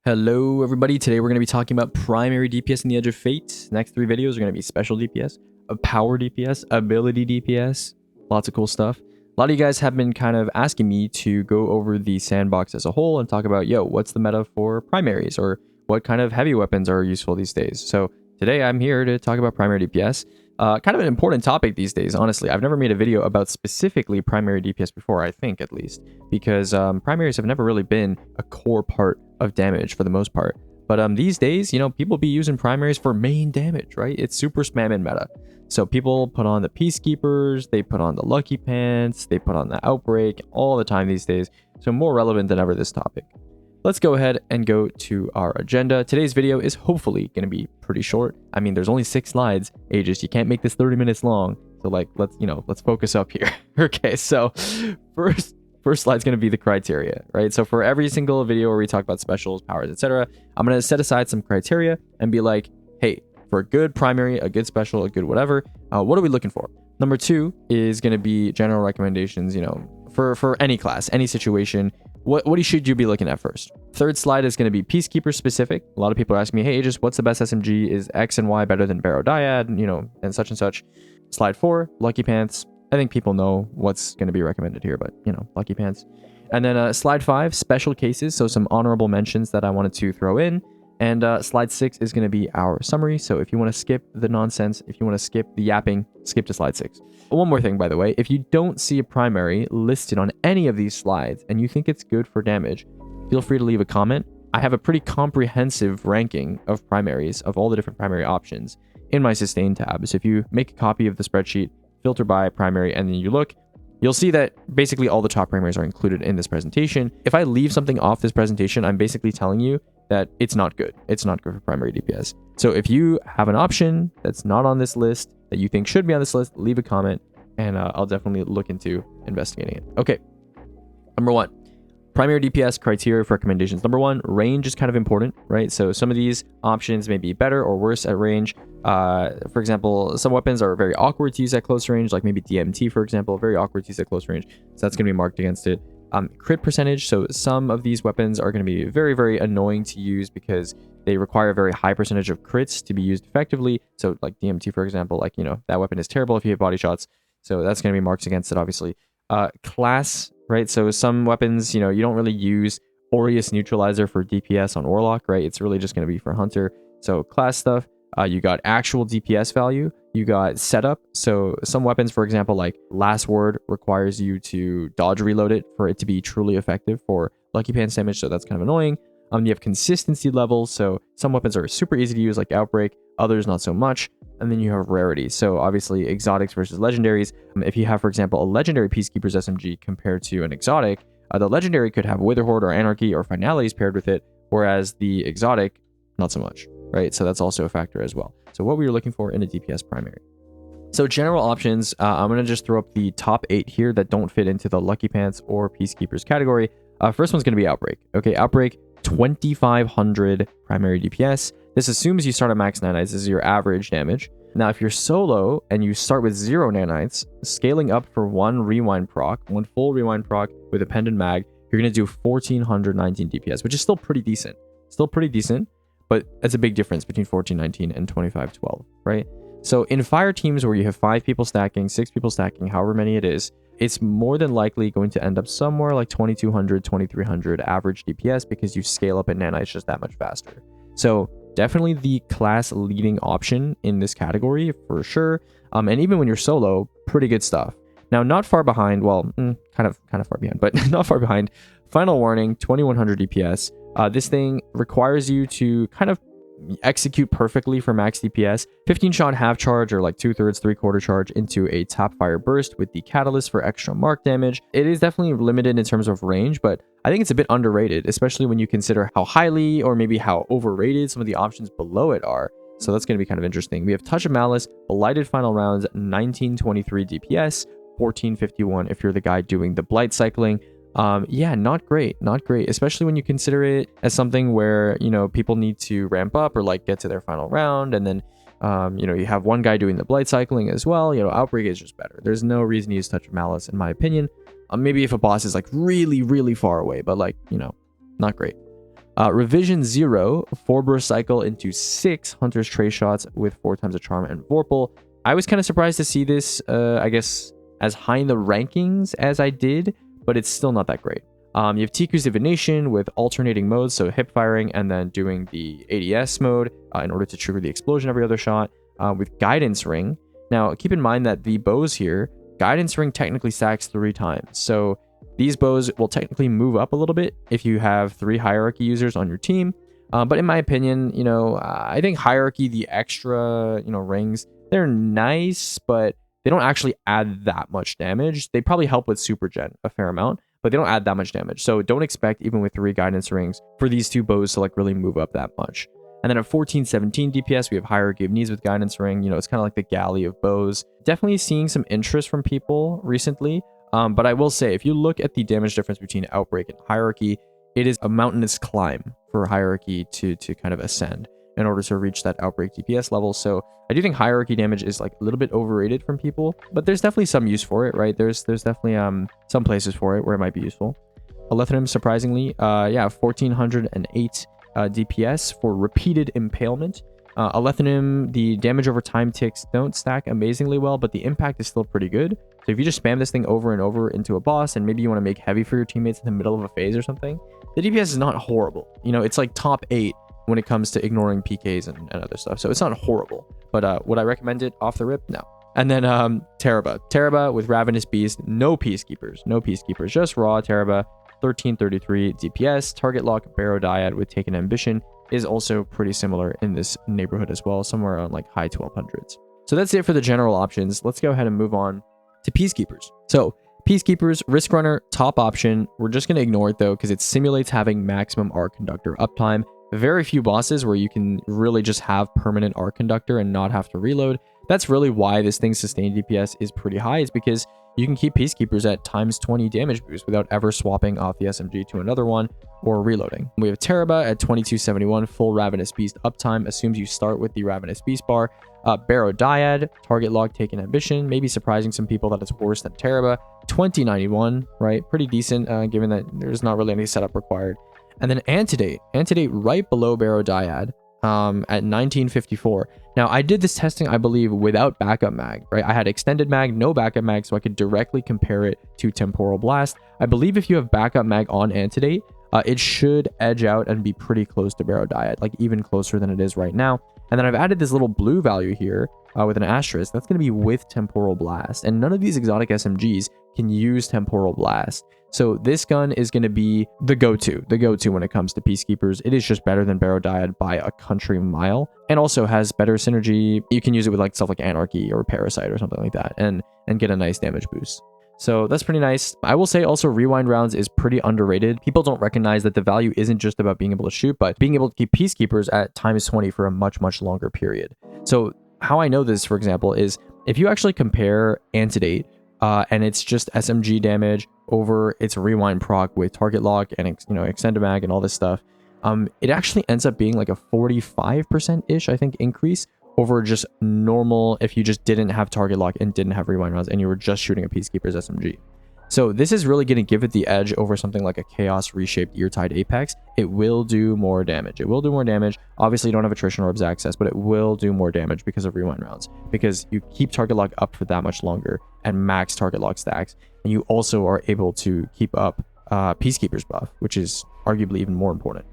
Hello everybody, today we're going to be talking about primary DPS in the Edge of Fate. Next three videos are going to be special DPS, a power DPS, ability DPS, lots of cool stuff. A lot of you guys have been kind of asking me to go over the sandbox as a whole and talk about, what's the meta for primaries or what kind of heavy weapons are useful these days. So today I'm here to talk about primary DPS. Kind of an important topic these days, honestly. I've never made a video about specifically primary DPS before, I think at least, because primaries have never really been a core part of damage for the most part. But these days, people be using primaries for main damage, right? It's super spam in meta. So people put on the Peacekeepers, they put on the Lucky Pants, they put on the Outbreak all the time these days. So more relevant than ever, this topic. Let's go ahead and go to our agenda. Today's video is hopefully going to be pretty short. I mean, there's only 6 slides, Aegis. You can't make this 30 minutes long. So let's focus up here. Okay, so first slide's going to be the criteria, right? So for every single video where we talk about specials, powers, etc., I'm going to set aside some criteria and be like, hey, for a good primary, a good special, a good whatever, what are we looking for? Number 2 is going to be general recommendations, for any class, any situation. What should you be looking at first? Third slide is going to be Peacekeeper specific. A lot of people are asking me, hey, Aegis, what's the best SMG? Is X and Y better than Barrow-Dyad? And such and such. Slide 4, Lucky Pants. I think people know what's going to be recommended here, but, Lucky Pants. And then slide 5, special cases. So some honorable mentions that I wanted to throw in. And slide 6 is going to be our summary. So if you want to skip the nonsense, if you want to skip the yapping, skip to slide 6. One more thing, by the way, if you don't see a primary listed on any of these slides and you think it's good for damage, feel free to leave a comment. I have a pretty comprehensive ranking of primaries, of all the different primary options in my sustain tab. So if you make a copy of the spreadsheet, filter by primary, and then you look, you'll see that basically all the top primaries are included in this presentation. If I leave something off this presentation, I'm basically telling you that it's not good. It's not good for primary DPS. So if you have an option that's not on this list that you think should be on this list, leave a comment and I'll definitely look into investigating it. Okay, number 1. Primary DPS criteria for recommendations. Number 1, range is kind of important, right? So some of these options may be better or worse at range. For example, some weapons are very awkward to use at close range, like maybe DMT, for example, very awkward to use at close range. So that's going to be marked against it. Crit percentage. So some of these weapons are going to be very, very annoying to use because they require a very high percentage of crits to be used effectively. So like DMT, for example, that weapon is terrible if you hit body shots. So that's going to be marked against it, obviously. Class, right? So some weapons, you don't really use Aureus Neutralizer for DPS on Warlock, right? It's really just going to be for Hunter. So class stuff. You got actual DPS value. You got setup. So some weapons, for example, like Last Word requires you to dodge reload it for it to be truly effective for Lucky Pants damage. So that's kind of annoying. You have consistency levels. So some weapons are super easy to use, like Outbreak. Others not so much. And then you have rarity. So obviously exotics versus legendaries. If you have, for example, a legendary Peacekeepers SMG compared to an exotic, the legendary could have Witherhoard or Anarchy or Finalities paired with it, whereas the exotic, not so much, right? So that's also a factor as well. So what we were looking for in a DPS primary. So general options, I'm going to just throw up the top 8 here that don't fit into the Lucky Pants or Peacekeepers category. First one's going to be Outbreak. Okay, Outbreak, 2,500 primary DPS. This assumes you start at max nanites. This is your average damage. Now, if you're solo and you start with 0 nanites, scaling up for 1 rewind proc, 1 full rewind proc with a pendant mag, you're going to do 1,419 DPS, which is still pretty decent. Still pretty decent, but that's a big difference between 1,419 and 2,512, right? So in fire teams where you have 5 people stacking, 6 people stacking, however many it is, it's more than likely going to end up somewhere like 2,200, 2,300 average DPS because you scale up in nanites just that much faster. So definitely the class leading option in this category for sure. And even when you're solo, pretty good stuff. Now, not far behind, well, kind of far behind, but not far behind. Final Warning, 2,100 DPS. This thing requires you to kind of execute perfectly for max DPS. 15-shot half charge or like 2/3, 3/4 charge into a tap fire burst with the catalyst for extra mark damage. It is definitely limited in terms of range, but I think it's a bit underrated, especially when you consider how highly or maybe how overrated some of the options below it are. So that's going to be kind of interesting. We have Touch of Malice, Blighted Final Rounds, 1923 DPS, 1451 if you're the guy doing the blight cycling. Yeah, not great, especially when you consider it as something where, people need to ramp up or like get to their final round. And then, you have one guy doing the blight cycling as well. Outbreak is just better. There's no reason to use Touch of Malice, in my opinion. Maybe if a boss is like really, really far away, but like, not great. Revision 0, 4 burst cycle into 6 Hunter's Trace shots with 4 times a charm and Vorpal. I was kind of surprised to see this, I guess, as high in the rankings as I did, but it's still not that great. You have Tiku's Divination with alternating modes, so hip firing and then doing the ADS mode in order to trigger the explosion every other shot, with Guidance Ring. Now, keep in mind that the bows here, Guidance Ring technically stacks 3 times, so these bows will technically move up a little bit if you have 3 Hierarchy users on your team. But in my opinion, you know, I think Hierarchy, the extra, you know, rings, they're nice, but they don't actually add that much damage. They probably help with Super Gen a fair amount, but they don't add that much damage. So don't expect, even with 3 Guidance Rings, for these 2 bows to like really move up that much. And then at 14-17 DPS, we have Hierarchy of Knees with Guidance Ring. You know, it's kind of like the galley of bows. Definitely seeing some interest from people recently. But I will say, if you look at the damage difference between Outbreak and Hierarchy, it is a mountainous climb for Hierarchy to kind of ascend in order to reach that Outbreak DPS level. So I do think Hierarchy damage is like a little bit overrated from people, but there's definitely some use for it, right? There's definitely some places for it where it might be useful. Alethanum, surprisingly, yeah, 1408 DPS for repeated impalement. Alethanum, the damage over time ticks don't stack amazingly well, but the impact is still pretty good. So if you just spam this thing over and over into a boss, and maybe you want to make heavy for your teammates in the middle of a phase or something, the DPS is not horrible. You know, it's like top 8 when it comes to ignoring PKs and other stuff. So it's not horrible, but would I recommend it off the rip? No. And then Teraba with Ravenous Beast, no Peacekeepers, just raw Teraba, 1333 DPS. Target lock Barrow-Dyad with Taken Ambition is also pretty similar in this neighborhood as well, somewhere around like high 1200s. So that's it for the general options. Let's go ahead and move on to Peacekeepers. So Peacekeepers, Risk Runner, top option. We're just going to ignore it though, because it simulates having maximum Arc Conductor uptime. Very few bosses where you can really just have permanent Arc Conductor and not have to reload. That's really why this thing's sustained DPS is pretty high, is because you can keep Peacekeepers at ×20 damage boost without ever swapping off the SMG to another one or reloading. We have Teraba at 2271, full Ravenous Beast uptime, assumes you start with the Ravenous Beast bar. Barrow-Dyad, target lock, Taken Ambition, maybe surprising some people that it's worse than Teraba. 2091, right? Pretty decent, given that there's not really any setup required. And then Antidate right below Barrow-Dyad at 1954. Now, I did this testing, I believe, without backup mag, right? I had extended mag, no backup mag, so I could directly compare it to Temporal Blast. I believe if you have backup mag on Antidate, it should edge out and be pretty close to Barrow-Dyad, like even closer than it is right now. And then I've added this little blue value here with an asterisk. That's going to be with Temporal Blast. And none of these exotic SMGs can use Temporal Blast. So this gun is going to be the go-to when it comes to Peacekeepers. It is just better than Barrow-Dyad by a country mile, and also has better synergy. You can use it with like stuff like Anarchy or Parasite or something like that, and get a nice damage boost. So that's pretty nice. I will say also Rewind Rounds is pretty underrated. People don't recognize that the value isn't just about being able to shoot, but being able to keep Peacekeepers at ×20 for a much longer period. So how I know this, for example, is if you actually compare Antidate and it's just SMG damage over its rewind proc with target lock and extended mag and all this stuff, it actually ends up being like a 45%-ish, I think, increase over just normal if you just didn't have target lock and didn't have rewind rounds and you were just shooting a Peacekeeper's SMG. So this is really going to give it the edge over something like a Chaos Reshaped Eartide Apex. It will do more damage. Obviously, you don't have Attrition Orbs access, but it will do more damage because of rewind rounds, because you keep target lock up for that much longer and max target lock stacks. And you also are able to keep up Peacekeeper's buff, which is arguably even more important.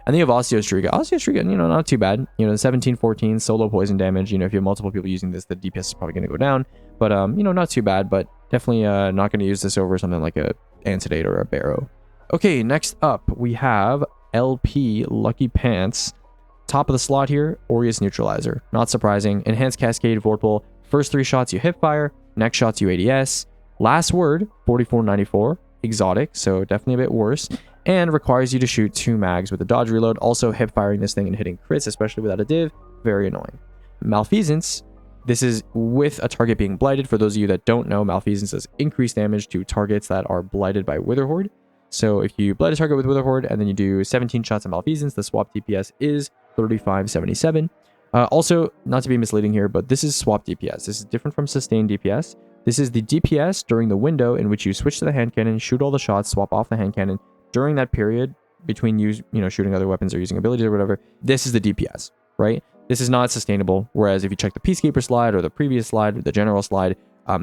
And then you have Osteostriga, not too bad. 17-14 solo poison damage. If you have multiple people using this, the DPS is probably going to go down. But, not too bad, but definitely not going to use this over something like a Antidate or a Barrow. Okay, next up, we have LP Lucky Pants. Top of the slot here, Aureus Neutralizer. Not surprising. Enhanced Cascade Vorpal. First 3 shots you hip fire. Next shots you ADS. Last word, 4494. Exotic, so definitely a bit worse. And requires you to shoot 2 mags with a dodge reload. Also, hip firing this thing and hitting crits, especially without a div, very annoying. Malfeasance, this is with a target being blighted. For those of you that don't know, Malfeasance does increased damage to targets that are blighted by Witherhoard. So if you blight a target with Witherhoard and then you do 17 shots of Malfeasance, the swap DPS is 3577. Also, not to be misleading here, but this is swap DPS. This is different from sustained DPS. This is the DPS during the window in which you switch to the hand cannon, shoot all the shots, swap off the hand cannon. During that period, between shooting other weapons or using abilities or whatever, this is the DPS, right? This is not sustainable. Whereas if you check the Peacekeeper slide or the previous slide, the General slide,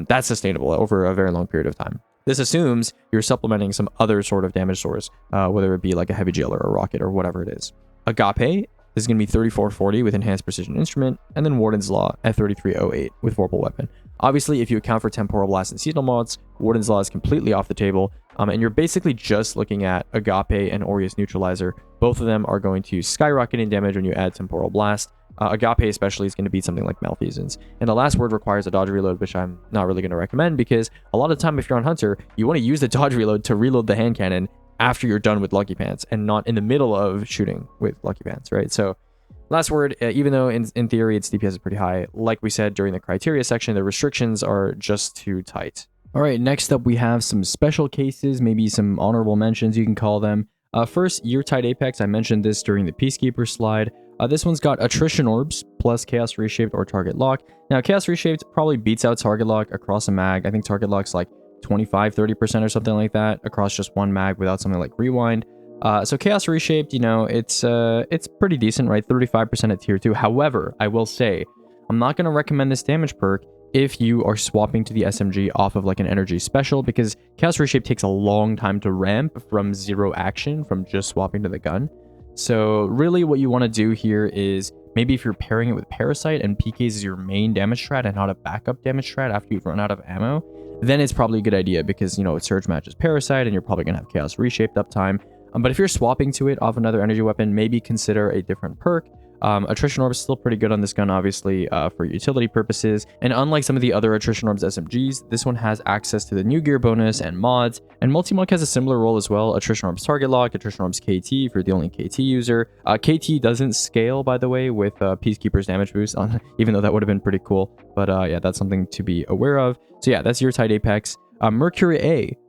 that's sustainable over a very long period of time. This assumes you're supplementing some other sort of damage source, whether it be like a heavy jailer or a rocket or whatever it is. Agape is going to be 3440 with enhanced precision instrument, and then Warden's Law at 3308 with vorpal weapon. Obviously, if you account for temporal blast and seasonal mods, Warden's Law is completely off the table, and you're basically just looking at Agape and Aureus Neutralizer. Both of them are going to skyrocket in damage when you add temporal blast. Agape especially is going to beat something like Malfeasance. And the last word requires a dodge reload, which I'm not really going to recommend, because a lot of the time if you're on Hunter, you want to use the dodge reload to reload the hand cannon after you're done with Lucky Pants, and not in the middle of shooting with Lucky Pants, right? So last word, even though in theory its DPS is pretty high, like we said during the criteria section, the restrictions are just too tight. All right, next up we have some special cases, maybe some honorable mentions you can call them. First, Year-Tide Apex. I mentioned this during the Peacekeeper slide. This one's got Attrition Orbs plus Chaos Reshaped or Target Lock. Now, Chaos Reshaped probably beats out Target Lock across a mag. I think Target Lock's like 25-30% or something like that across just one mag without something like Rewind. So Chaos Reshaped, it's pretty decent, right? 35% at tier 2. However, I will say, I'm not going to recommend this damage perk if you are swapping to the SMG off of like an energy special, because Chaos Reshape takes a long time to ramp from 0 action from just swapping to the gun. So really what you want to do here is maybe if you're pairing it with Parasite and PKs is your main damage strat and not a backup damage strat after you've run out of ammo, then it's probably a good idea, because Surge matches Parasite and you're probably going to have Chaos Reshaped uptime. But if you're swapping to it off another energy weapon, maybe consider a different perk. Attrition Orb is still pretty good on this gun, obviously, for utility purposes. And unlike some of the other Attrition Orbs SMGs, this one has access to the new gear bonus and mods. And Multi-Monk has a similar role as well. Attrition Orb's Target Lock, Attrition Orb's KT if you're the only KT user. KT doesn't scale, by the way, with Peacekeeper's damage boost, even though that would have been pretty cool. But yeah, that's something to be aware of. So yeah, that's Year-Tide Apex. Mercury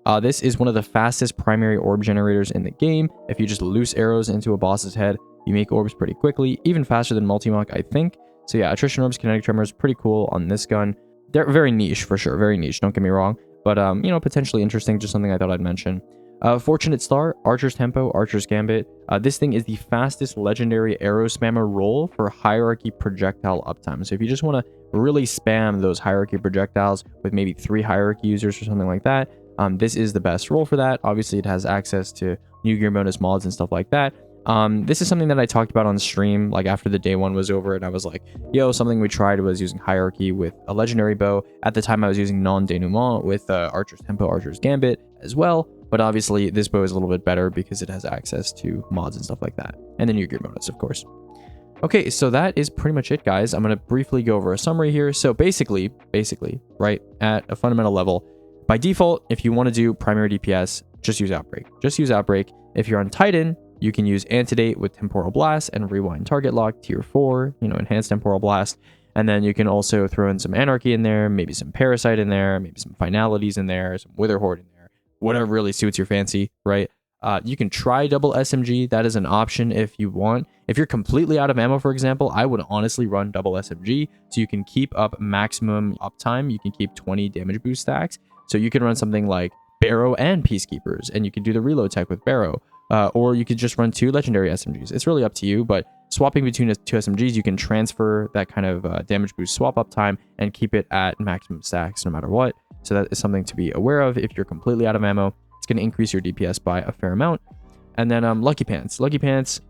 A. This is one of the fastest primary orb generators in the game. If you just loose arrows into a boss's head, you make orbs pretty quickly, even faster than Multi-Monk, I think. So yeah, Attrition Orbs, Kinetic Tremors, pretty cool on this gun. They're very niche, for sure. Very niche, don't get me wrong. But, potentially interesting, just something I thought I'd mention. Fortunate Star, Archer's Tempo, Archer's Gambit. This thing is the fastest legendary arrow spammer roll for hierarchy projectile uptime. So if you just want to really spam those hierarchy projectiles with maybe 3 hierarchy users or something like that, this is the best roll for that. Obviously, it has access to new gear bonus mods and stuff like that. This is something that I talked about on stream, like after the day 1 was over, and I was like, yo, something we tried was using hierarchy with a legendary bow. At the time, I was using non-denouement with Archer's Tempo, Archer's Gambit as well. But obviously, this bow is a little bit better because it has access to mods and stuff like that. And the new gear bonus, of course. Okay, so that is pretty much it, guys. I'm going to briefly go over a summary here. So basically, right, at a fundamental level, by default, if you want to do primary DPS, just use Outbreak. Just use Outbreak. If you're on Titan, you can use Antidate with Temporal Blast and Rewind Target Lock, tier 4, enhanced Temporal Blast. And then you can also throw in some Anarchy in there, maybe some Parasite in there, maybe some Finalities in there, some Wither Horde in there, whatever really suits your fancy, right? You can try double SMG. That is an option if you want. If you're completely out of ammo, for example, I would honestly run double SMG so you can keep up maximum uptime. You can keep 20 damage boost stacks. So you can run something like Barrow and Peacekeepers, and you can do the reload tech with Barrow. Or you could just run 2 legendary SMGs. It's really up to you, but swapping between the 2 SMGs, you can transfer that kind of damage boost swap up time and keep it at maximum stacks no matter what. So that is something to be aware of. If you're completely out of ammo, it's going to increase your DPS by a fair amount. And then Lucky Pants. Lucky Pants,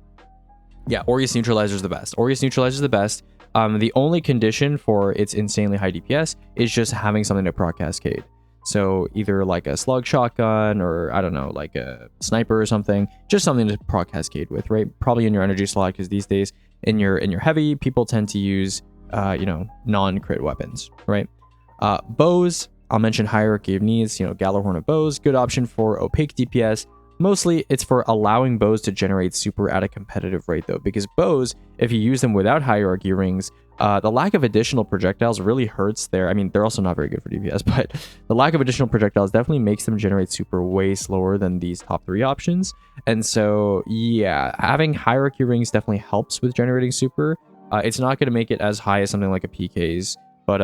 yeah, Aureus Neutralizer is the best. Aureus Neutralizer is the best. The only condition for its insanely high DPS is just having something to proc Cascade. So either like a slug shotgun or, I don't know, like a sniper or something. Just something to proc Cascade with, right? Probably in your energy slot, because these days in your heavy, people tend to use, non-crit weapons, right? Bows, I'll mention Hierarchy of Needs, Galahorn of Bows, good option for opaque DPS. Mostly, it's for allowing bows to generate super at a competitive rate, though, because bows, if you use them without hierarchy rings, the lack of additional projectiles really hurts their... I mean, they're also not very good for DPS, but the lack of additional projectiles definitely makes them generate super way slower than these top 3 options. And so, yeah, having hierarchy rings definitely helps with generating super. It's not going to make it as high as something like a PK's, but,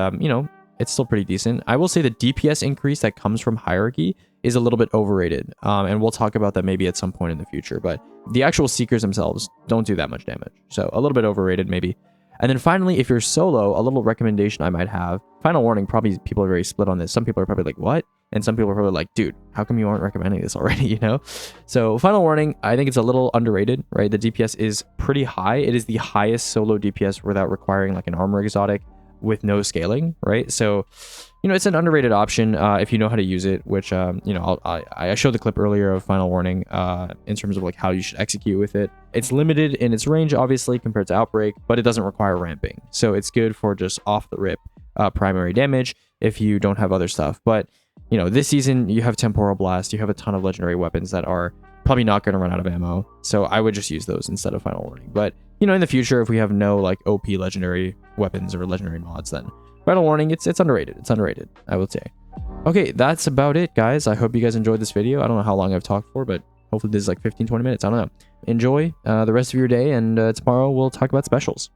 it's still pretty decent. I will say the DPS increase that comes from hierarchy is a little bit overrated. And we'll talk about that maybe at some point in the future. But the actual Seekers themselves don't do that much damage. So a little bit overrated maybe. And then finally, if you're solo, a little recommendation I might have. Final warning, probably people are very split on this. Some people are probably like, what? And some people are probably like, dude, how come you aren't recommending this already, you know? So final warning, I think it's a little underrated, right? The DPS is pretty high. It is the highest solo DPS without requiring like an armor exotic with no scaling, right? So, you know, it's an underrated option if you know how to use it, which, you know, I showed the clip earlier of final warning in terms of like how you should execute with it. It's limited in its range, obviously, compared to Outbreak, but it doesn't require ramping. So it's good for just off the rip primary damage if you don't have other stuff. But, you know, this season you have Temporal Blast, you have a ton of legendary weapons that are probably not going to run out of ammo. So I would just use those instead of final warning. But, you know, in the future, if we have no like OP legendary weapons or legendary mods, then final warning, it's underrated. It's underrated, I would say. Okay, that's about it, guys. I hope you guys enjoyed this video. I don't know how long I've talked for, but hopefully this is like 15-20 minutes. I don't know. Enjoy the rest of your day, and tomorrow we'll talk about specials.